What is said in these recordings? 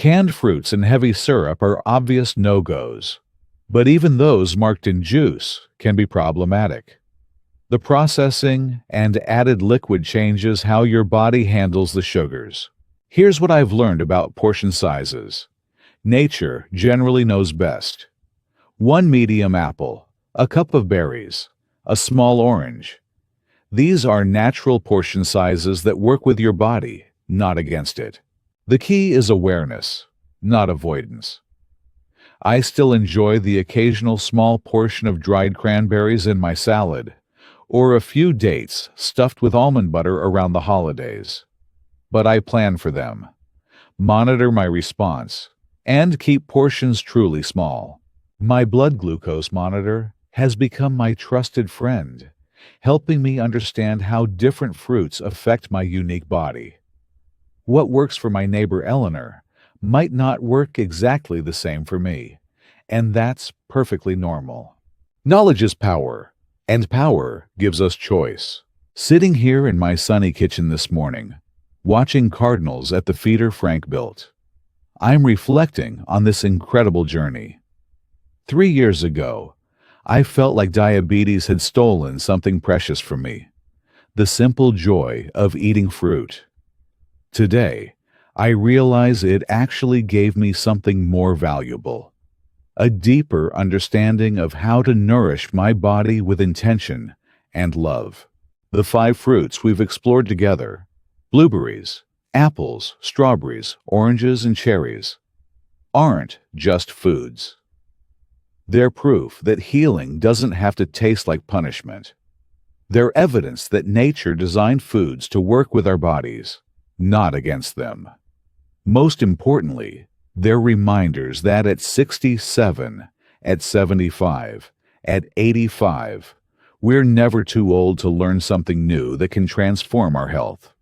Canned fruits and heavy syrup are obvious no-goes, but even those marked in juice can be problematic. The processing and added liquid changes how your body handles the sugars. Here's what I've learned about portion sizes. Nature generally knows best. One medium apple, a cup of berries, a small orange. These are natural portion sizes that work with your body, not against it. The key is awareness, not avoidance. I still enjoy the occasional small portion of dried cranberries in my salad, or a few dates stuffed with almond butter around the holidays. But I plan for them, monitor my response, and keep portions truly small. My blood glucose monitor has become my trusted friend, helping me understand how different fruits affect my unique body. What works for my neighbor Eleanor might not work exactly the same for me, and that's perfectly normal. Knowledge is power, and power gives us choice. Sitting here in my sunny kitchen this morning, watching cardinals at the feeder Frank built, I'm reflecting on this incredible journey. 3 years ago, I felt like diabetes had stolen something precious from me, the simple joy of eating fruit. Today, I realize it actually gave me something more valuable, a deeper understanding of how to nourish my body with intention and love. The 5 fruits we've explored together, blueberries, apples, strawberries, oranges, and cherries, aren't just foods. They're proof that healing doesn't have to taste like punishment. They're evidence that nature designed foods to work with our bodies, not against them. Most importantly, they're reminders that at 67, at 75, at 85, we're never too old to learn something new that can transform our health.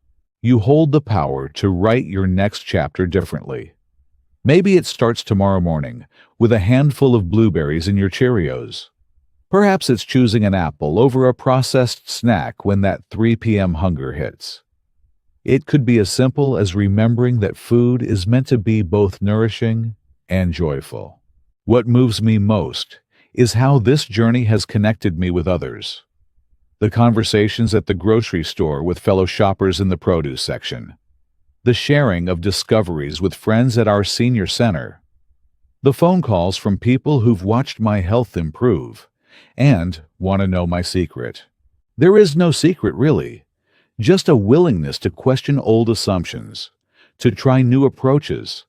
You hold the power to write your next chapter differently. Maybe it starts tomorrow morning with a handful of blueberries in your Cheerios. Perhaps it's choosing an apple over a processed snack when that 3 p.m. hunger hits. It could be as simple as remembering that food is meant to be both nourishing and joyful. What moves me most is how this journey has connected me with others. The conversations at the grocery store with fellow shoppers in the produce section. The sharing of discoveries with friends at our senior center. The phone calls from people who've watched my health improve and want to know my secret. There is no secret, really. Just a willingness to question old assumptions, to try new approaches,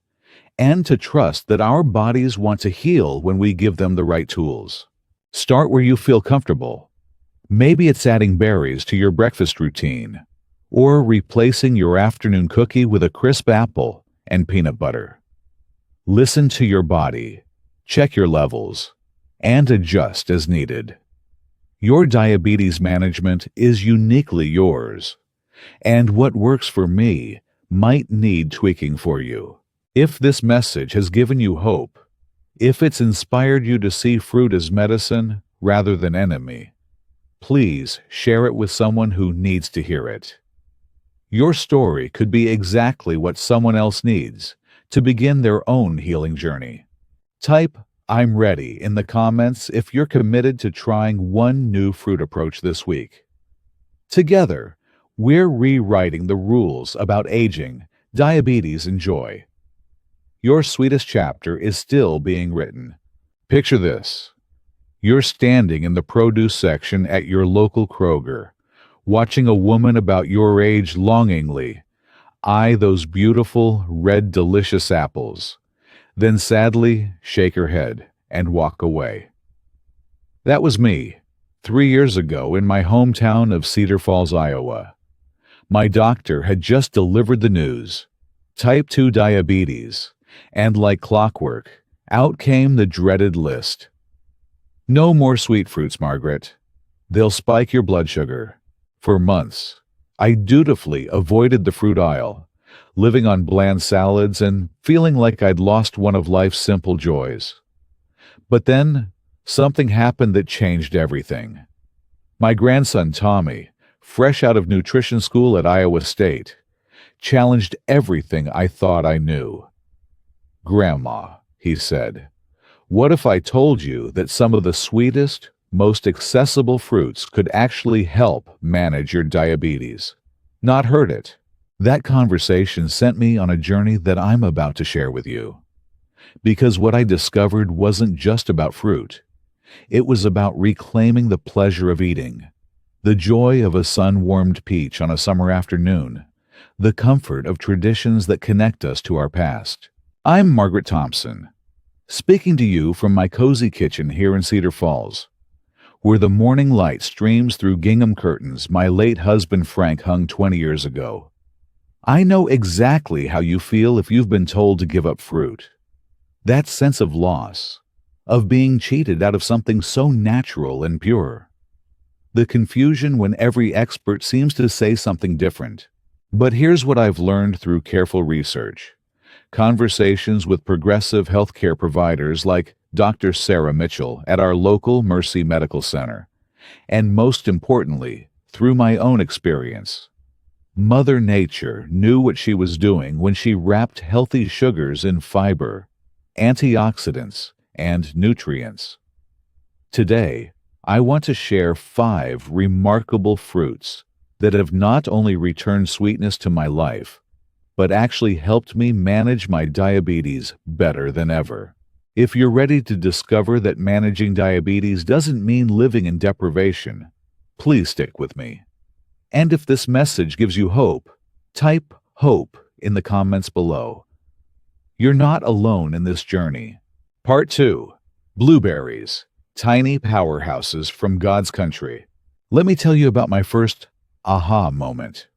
and to trust that our bodies want to heal when we give them the right tools. Start where you feel comfortable. Maybe it's adding berries to your breakfast routine, or replacing your afternoon cookie with a crisp apple and peanut butter. Listen to your body, check your levels, and adjust as needed. Your diabetes management is uniquely yours, and what works for me might need tweaking for you. If this message has given you hope, if it's inspired you to see fruit as medicine rather than enemy, please share it with someone who needs to hear it. Your story could be exactly what someone else needs to begin their own healing journey. Type "I'm ready" in the comments if you're committed to trying one new fruit approach this week. Together, we're rewriting the rules about aging, diabetes, and joy. Your sweetest chapter is still being written. Picture this. You're standing in the produce section at your local Kroger, watching a woman about your age longingly eye those beautiful, red, delicious apples, then sadly shake her head and walk away. That was me, 3 years ago in my hometown of Cedar Falls, Iowa. My doctor had just delivered the news, type 2 diabetes, and like clockwork, out came the dreaded list. No more sweet fruits, Margaret. They'll spike your blood sugar. For months, I dutifully avoided the fruit aisle, living on bland salads and feeling like I'd lost one of life's simple joys. But then, something happened that changed everything. My grandson, Tommy, fresh out of nutrition school at Iowa State, challenged everything I thought I knew. "Grandma," he said, "what if I told you that some of the sweetest, most accessible fruits could actually help manage your diabetes?" Not heard it. That conversation sent me on a journey that I'm about to share with you. Because what I discovered wasn't just about fruit. It was about reclaiming the pleasure of eating, the joy of a sun-warmed peach on a summer afternoon, the comfort of traditions that connect us to our past. I'm Margaret Thompson, speaking to you from my cozy kitchen here in Cedar Falls, where the morning light streams through gingham curtains my late husband Frank hung 20 years ago. I know exactly how you feel if you've been told to give up fruit. That sense of loss, of being cheated out of something so natural and pure. The confusion when every expert seems to say something different. But here's what I've learned through careful research, conversations with progressive healthcare providers like Dr. Sarah Mitchell at our local Mercy Medical Center, and most importantly, through my own experience. Mother Nature knew what she was doing when she wrapped healthy sugars in fiber, antioxidants, and nutrients. Today, I want to share 5 remarkable fruits that have not only returned sweetness to my life, but actually helped me manage my diabetes better than ever. If you're ready to discover that managing diabetes doesn't mean living in deprivation, please stick with me. And if this message gives you hope, type HOPE in the comments below. You're not alone in this journey. Part 2. Blueberries, tiny powerhouses from God's country. Let me tell you about my first aha moment.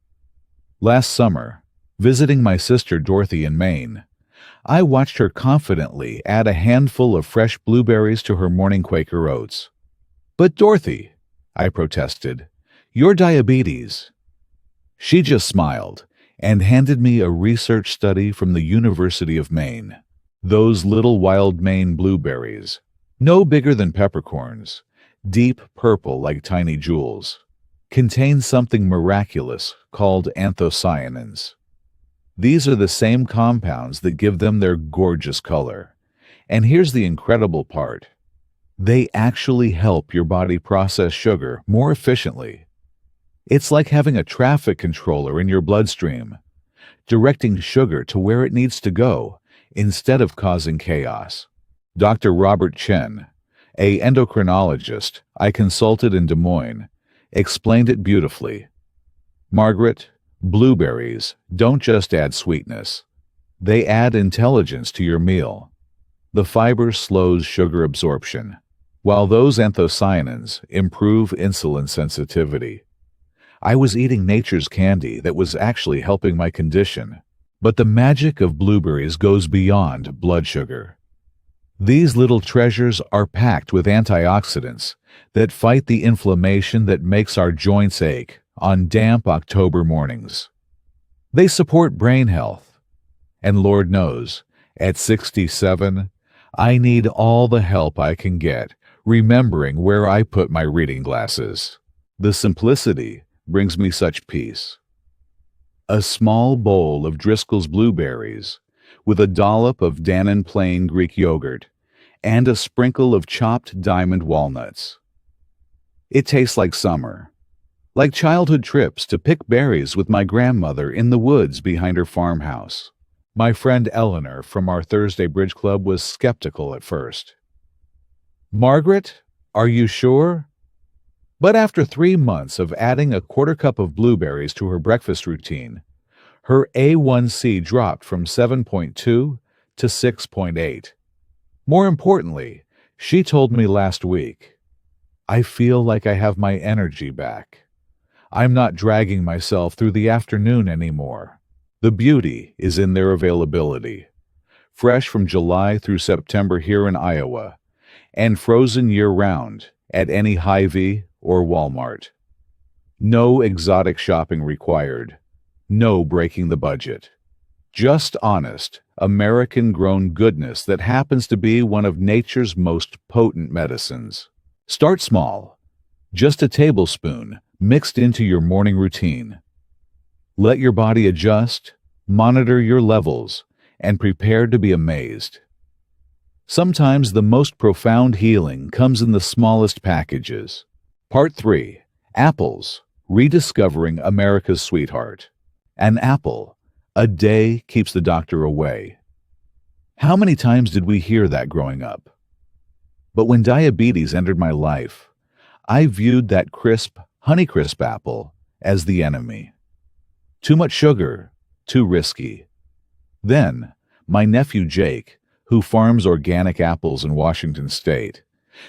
Last summer, visiting my sister Dorothy in Maine, I watched her confidently add a handful of fresh blueberries to her morning Quaker oats. "But Dorothy," I protested, "your diabetes." She just smiled and handed me a research study from the University of Maine. Those little wild Maine blueberries, no bigger than peppercorns, deep purple like tiny jewels, contain something miraculous called anthocyanins. These are the same compounds that give them their gorgeous color. And here's the incredible part. They actually help your body process sugar more efficiently. It's like having a traffic controller in your bloodstream, directing sugar to where it needs to go instead of causing chaos. Dr. Robert Chen, an endocrinologist I consulted in Des Moines, explained it beautifully. "Margaret, blueberries don't just add sweetness. They add intelligence to your meal. The fiber slows sugar absorption, while those anthocyanins improve insulin sensitivity." I was eating nature's candy that was actually helping my condition. But the magic of blueberries goes beyond blood sugar. These little treasures are packed with antioxidants that fight the inflammation that makes our joints ache on damp October mornings. They support brain health. And Lord knows, at 67, I need all the help I can get remembering where I put my reading glasses. The simplicity brings me such peace. A small bowl of Driscoll's blueberries with a dollop of Dannon plain Greek yogurt and a sprinkle of chopped diamond walnuts. It tastes like summer, like childhood trips to pick berries with my grandmother in the woods behind her farmhouse. My friend Eleanor from our Thursday Bridge Club was skeptical at first. "Margaret, are you sure?" But after 3 months of adding a quarter cup of blueberries to her breakfast routine, her A1C dropped from 7.2 to 6.8. More importantly, she told me last week, "I feel like I have my energy back. I'm not dragging myself through the afternoon anymore." The beauty is in their availability. Fresh from July through September here in Iowa, and frozen year-round at any Hy-Vee or Walmart. No exotic shopping required. No breaking the budget. Just honest, American-grown goodness that happens to be one of nature's most potent medicines. Start small. Just a tablespoon mixed into your morning routine. Let your body adjust, monitor your levels, and prepare to be amazed. Sometimes the most profound healing comes in the smallest packages. Part 3. Apples, Rediscovering America's Sweetheart. An apple a day keeps the doctor away. How many times did we hear that growing up? But when diabetes entered my life, I viewed that crisp, Honeycrisp apple as the enemy. Too much sugar, too risky. Then, my nephew Jake, who farms organic apples in Washington State,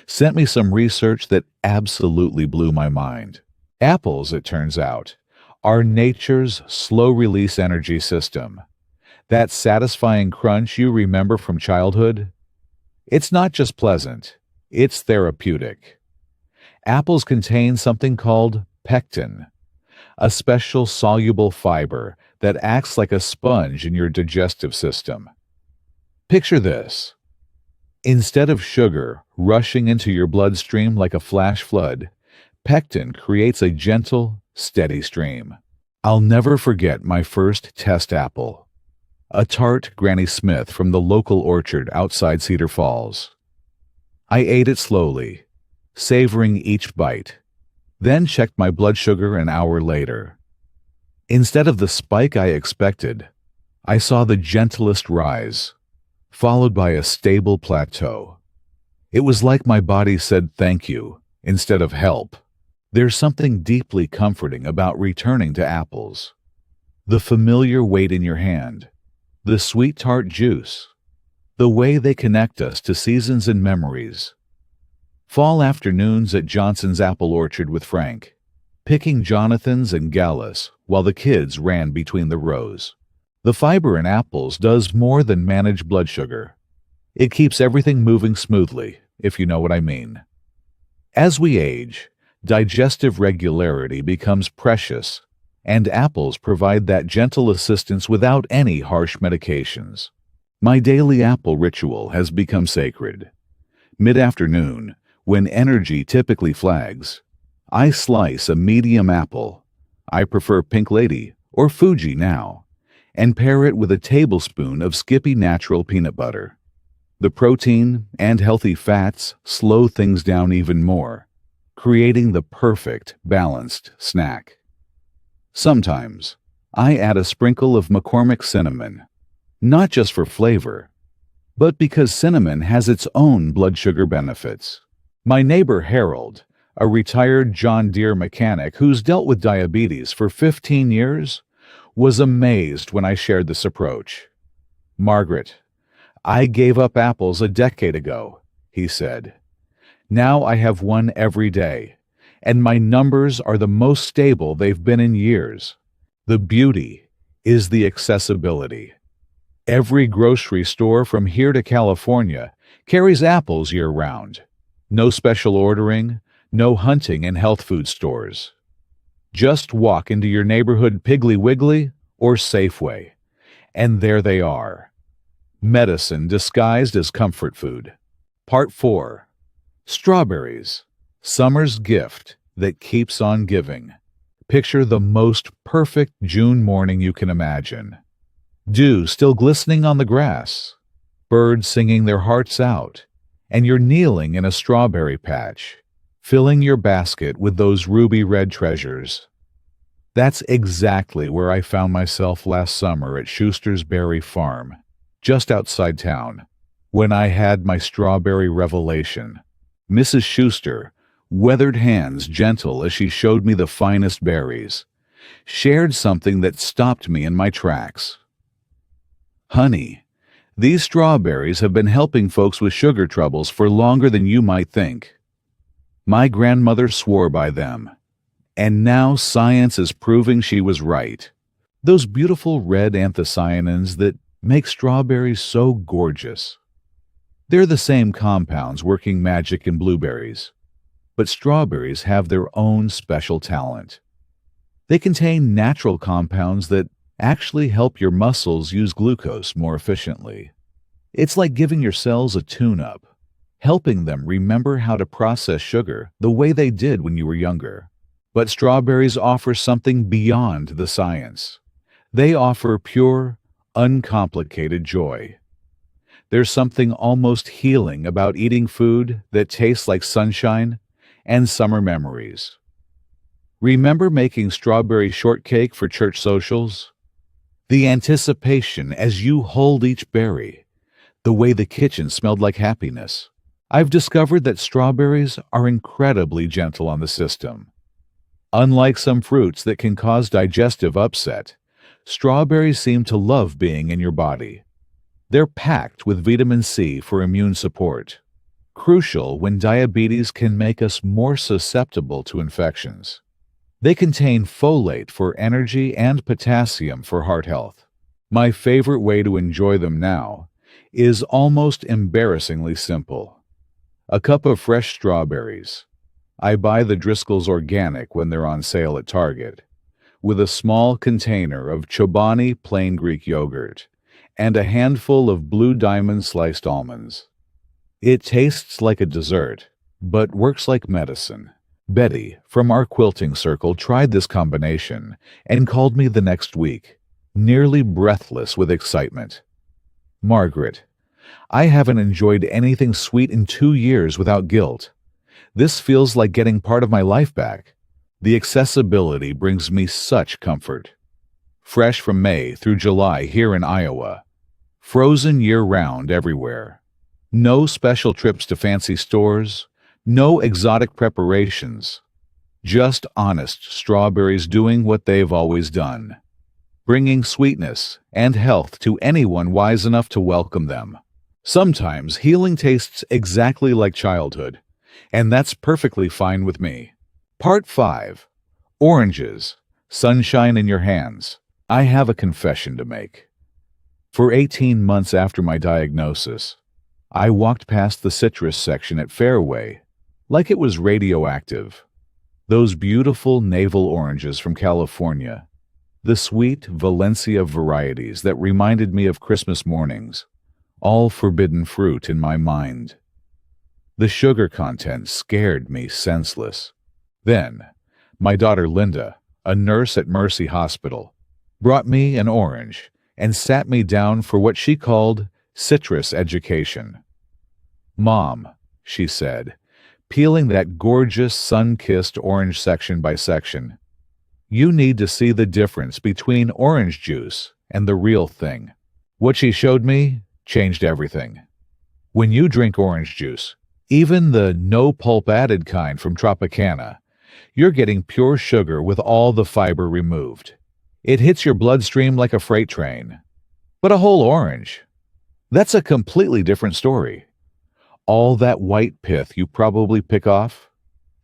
sent me some research that absolutely blew my mind. Apples, it turns out, are nature's slow-release energy system. That satisfying crunch you remember from childhood? It's not just pleasant, it's therapeutic. Apples contain something called pectin, a special soluble fiber that acts like a sponge in your digestive system. Picture this. Instead of sugar rushing into your bloodstream like a flash flood, pectin creates a gentle, steady stream. I'll never forget my first test apple, a tart Granny Smith from the local orchard outside Cedar Falls. I ate it slowly, savoring each bite, then checked my blood sugar an hour later. Instead of the spike I expected, I saw the gentlest rise, followed by a stable plateau. It was like my body said thank you instead of help. There's something deeply comforting about returning to apples. The familiar weight in your hand, the sweet tart juice, the way they connect us to seasons and memories. Fall afternoons at Johnson's apple orchard with Frank, picking Jonathans and Gallus while the kids ran between the rows. The fiber in apples does more than manage blood sugar. It keeps everything moving smoothly, if you know what I mean. As we age, digestive regularity becomes precious, and apples provide that gentle assistance without any harsh medications. My daily apple ritual has become sacred. Mid-afternoon, when energy typically flags, I slice a medium apple, I prefer Pink Lady or Fuji now, and pair it with a tablespoon of Skippy natural peanut butter. The protein and healthy fats slow things down even more, creating the perfect, balanced snack. Sometimes, I add a sprinkle of McCormick cinnamon, not just for flavor, but because cinnamon has its own blood sugar benefits. My neighbor Harold, a retired John Deere mechanic who's dealt with diabetes for 15 years, was amazed when I shared this approach. "Margaret, I gave up apples a decade ago," he said. "Now I have one every day, and my numbers are the most stable they've been in years." The beauty is the accessibility. Every grocery store from here to California carries apples year-round. No special ordering, no hunting in health food stores. Just walk into your neighborhood Piggly Wiggly or Safeway, and there they are. Medicine disguised as comfort food. Part 4. Strawberries, Summer's Gift That Keeps on Giving. Picture the most perfect June morning you can imagine. Dew still glistening on the grass, birds singing their hearts out, and you're kneeling in a strawberry patch, filling your basket with those ruby red treasures. That's exactly where I found myself last summer at Schuster's Berry Farm, just outside town, when I had my strawberry revelation. Mrs. Schuster, weathered hands gentle as she showed me the finest berries, shared something that stopped me in my tracks. "Honey, these strawberries have been helping folks with sugar troubles for longer than you might think. My grandmother swore by them, and now science is proving she was right. Those beautiful red anthocyanins that make strawberries so gorgeous. They're the same compounds working magic in blueberries, but strawberries have their own special talent. They contain natural compounds that actually help your muscles use glucose more efficiently. It's like giving your cells a tune-up, helping them remember how to process sugar the way they did when you were younger. But strawberries offer something beyond the science. They offer pure, uncomplicated joy. There's something almost healing about eating food that tastes like sunshine and summer memories. Remember making strawberry shortcake for church socials? The anticipation as you hold each berry, the way the kitchen smelled like happiness. I've discovered that strawberries are incredibly gentle on the system. Unlike some fruits that can cause digestive upset, strawberries seem to love being in your body. They're packed with vitamin C for immune support, crucial when diabetes can make us more susceptible to infections. They contain folate for energy and potassium for heart health. My favorite way to enjoy them now is almost embarrassingly simple. A cup of fresh strawberries. I buy the Driscoll's Organic when they're on sale at Target, with a small container of Chobani plain Greek yogurt and a handful of Blue Diamond sliced almonds. It tastes like a dessert, but works like medicine. Betty, from our quilting circle, tried this combination and called me the next week, nearly breathless with excitement. Margaret, I haven't enjoyed anything sweet in 2 years without guilt. This feels like getting part of my life back. The accessibility brings me such comfort. Fresh from May through July here in Iowa. Frozen year-round everywhere. No special trips to fancy stores. No exotic preparations. Just honest strawberries doing what they've always done. Bringing sweetness and health to anyone wise enough to welcome them. Sometimes healing tastes exactly like childhood, and that's perfectly fine with me. Part 5. Oranges. Sunshine in your hands. I have a confession to make. For 18 months after my diagnosis, I walked past the citrus section at Fairway like it was radioactive. Those beautiful navel oranges from California, the sweet Valencia varieties that reminded me of Christmas mornings, all forbidden fruit in my mind. The sugar content scared me senseless. Then, my daughter Linda, a nurse at Mercy Hospital, brought me an orange and sat me down for what she called citrus education. "Mom," she said, peeling that gorgeous sun-kissed orange section by section, "you need to see the difference between orange juice and the real thing." What she showed me changed everything. When you drink orange juice, even the no-pulp added kind from Tropicana, you're getting pure sugar with all the fiber removed. It hits your bloodstream like a freight train. But a whole orange, that's a completely different story. All that white pith you probably pick off,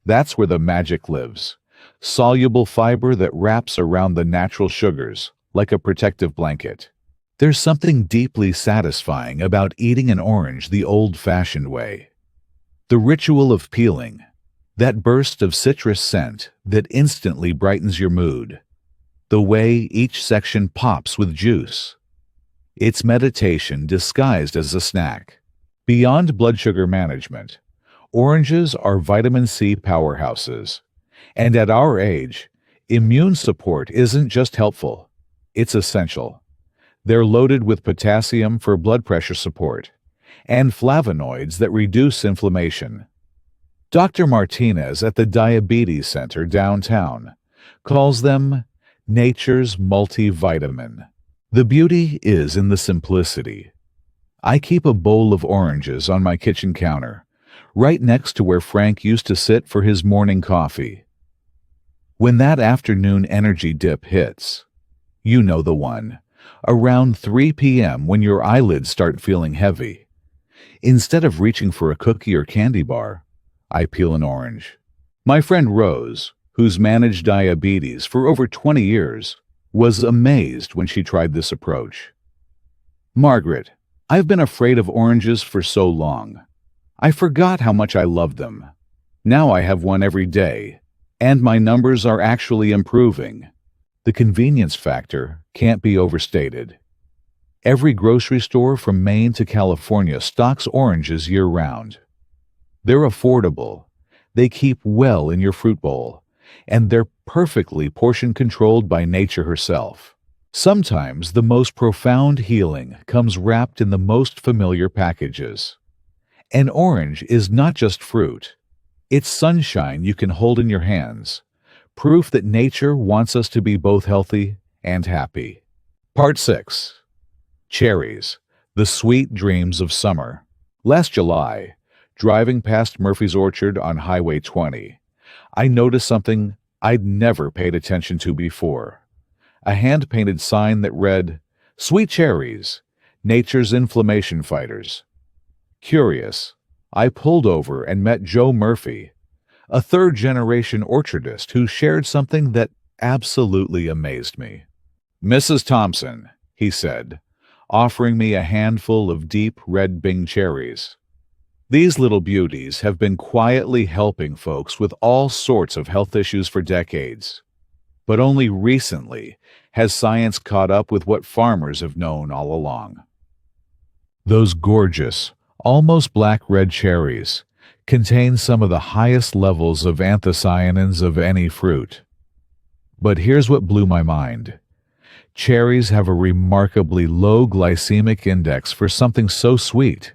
that's where the magic lives. Soluble fiber that wraps around the natural sugars like a protective blanket. There's something deeply satisfying about eating an orange the old-fashioned way. The ritual of peeling, that burst of citrus scent that instantly brightens your mood. The way each section pops with juice. It's meditation disguised as a snack. Beyond blood sugar management, oranges are vitamin C powerhouses. And at our age, immune support isn't just helpful, it's essential. They're loaded with potassium for blood pressure support and flavonoids that reduce inflammation. Dr. Martinez at the Diabetes Center downtown calls them nature's multivitamin. The beauty is in the simplicity. I keep a bowl of oranges on my kitchen counter, right next to where Frank used to sit for his morning coffee. When that afternoon energy dip hits, you know the one, around 3 p.m. when your eyelids start feeling heavy. Instead of reaching for a cookie or candy bar, I peel an orange. My friend Rose, who's managed diabetes for over 20 years, was amazed when she tried this approach. "Margaret, I've been afraid of oranges for so long. I forgot how much I loved them. Now I have one every day, and my numbers are actually improving." The convenience factor can't be overstated. Every grocery store from Maine to California stocks oranges year-round. They're affordable, they keep well in your fruit bowl, and they're perfectly portion-controlled by nature herself. Sometimes the most profound healing comes wrapped in the most familiar packages. An orange is not just fruit. It's sunshine you can hold in your hands, proof that nature wants us to be both healthy and happy. Part 6. Cherries, the sweet dreams of summer. Last July, driving past Murphy's Orchard on Highway 20, I noticed something I'd never paid attention to before. A hand-painted sign that read, "Sweet cherries, nature's inflammation fighters." Curious, I pulled over and met Joe Murphy, a third-generation orchardist who shared something that absolutely amazed me. "Mrs. Thompson," he said, offering me a handful of deep red Bing cherries. "These little beauties have been quietly helping folks with all sorts of health issues for decades. But only recently has science caught up with what farmers have known all along." Those gorgeous, almost black-red cherries contain some of the highest levels of anthocyanins of any fruit. But here's what blew my mind. Cherries have a remarkably low glycemic index for something so sweet.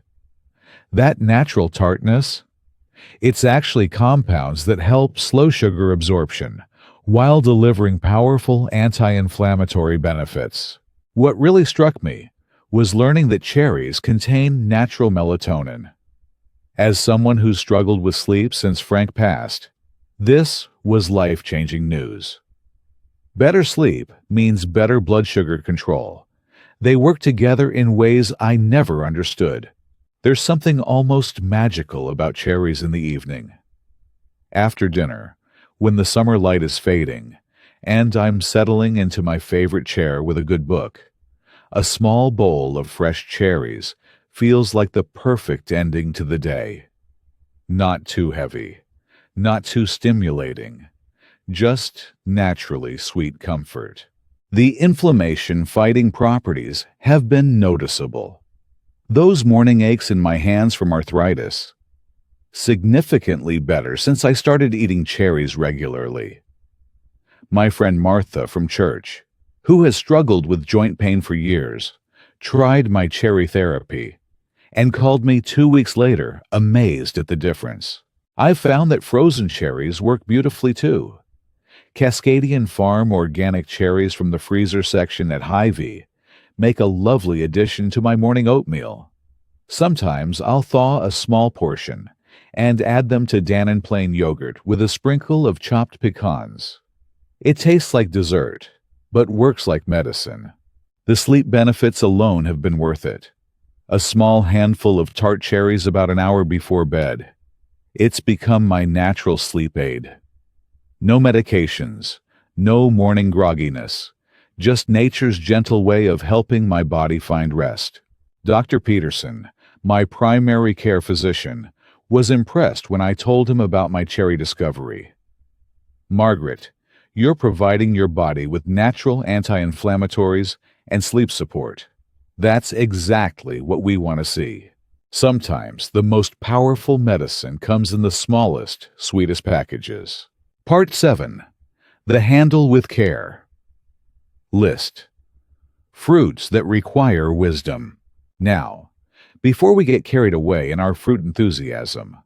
That natural tartness? It's actually compounds that help slow sugar absorption while delivering powerful anti-inflammatory benefits. What really struck me was learning that cherries contain natural melatonin. As someone who's struggled with sleep since Frank passed, this was life-changing news. Better sleep means better blood sugar control. They work together in ways I never understood. There's something almost magical about cherries in the evening. After dinner, when the summer light is fading, and I'm settling into my favorite chair with a good book, a small bowl of fresh cherries feels like the perfect ending to the day. Not too heavy, not too stimulating, just naturally sweet comfort. The inflammation-fighting properties have been noticeable. Those morning aches in my hands from arthritis, significantly better since I started eating cherries regularly. My friend Martha from church, who has struggled with joint pain for years, tried my cherry therapy and called me 2 weeks later, amazed at the difference. I've found that frozen cherries work beautifully too. Cascadian Farm organic cherries from the freezer section at Hy-Vee make a lovely addition to my morning oatmeal. Sometimes I'll thaw a small portion and add them to Dannon plain yogurt with a sprinkle of chopped pecans. It tastes like dessert, but works like medicine. The sleep benefits alone have been worth it. A small handful of tart cherries about an hour before bed. It's become my natural sleep aid. No medications, no morning grogginess, just nature's gentle way of helping my body find rest. Dr. Peterson, my primary care physician, was impressed when I told him about my cherry discovery. "Margaret, you're providing your body with natural anti-inflammatories and sleep support. That's exactly what we want to see." Sometimes the most powerful medicine comes in the smallest, sweetest packages. Part 7. The Handle with Care. List. Fruits that require wisdom. Now, before we get carried away in our fruit enthusiasm,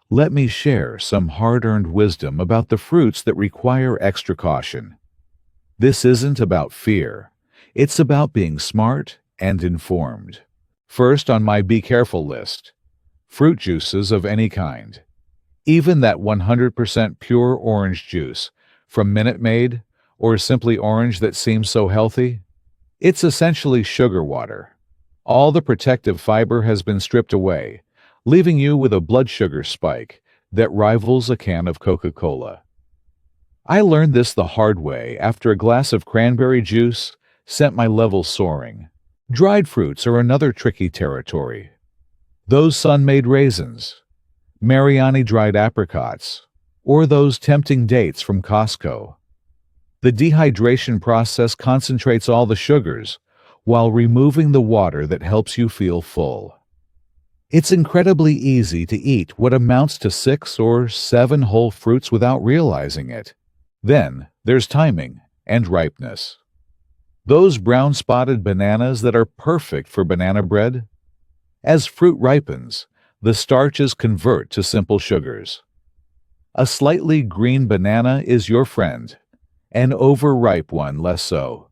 let me share some hard-earned wisdom about the fruits that require extra caution. This isn't about fear. It's about being smart and informed. First on my be careful list, fruit juices of any kind. Even that 100% pure orange juice from Minute Maid or Simply Orange that seems so healthy, it's essentially sugar water. All the protective fiber has been stripped away, leaving you with a blood sugar spike that rivals a can of Coca-Cola. I learned this the hard way after a glass of cranberry juice sent my levels soaring. Dried fruits are another tricky territory. Those sun-made raisins, Mariani dried apricots, or those tempting dates from Costco. The dehydration process concentrates all the sugars while removing the water that helps you feel full. It's incredibly easy to eat what amounts to 6 or 7 whole fruits without realizing it. Then there's timing and ripeness. Those brown-spotted bananas that are perfect for banana bread? As fruit ripens, the starches convert to simple sugars. A slightly green banana is your friend, an overripe one less so.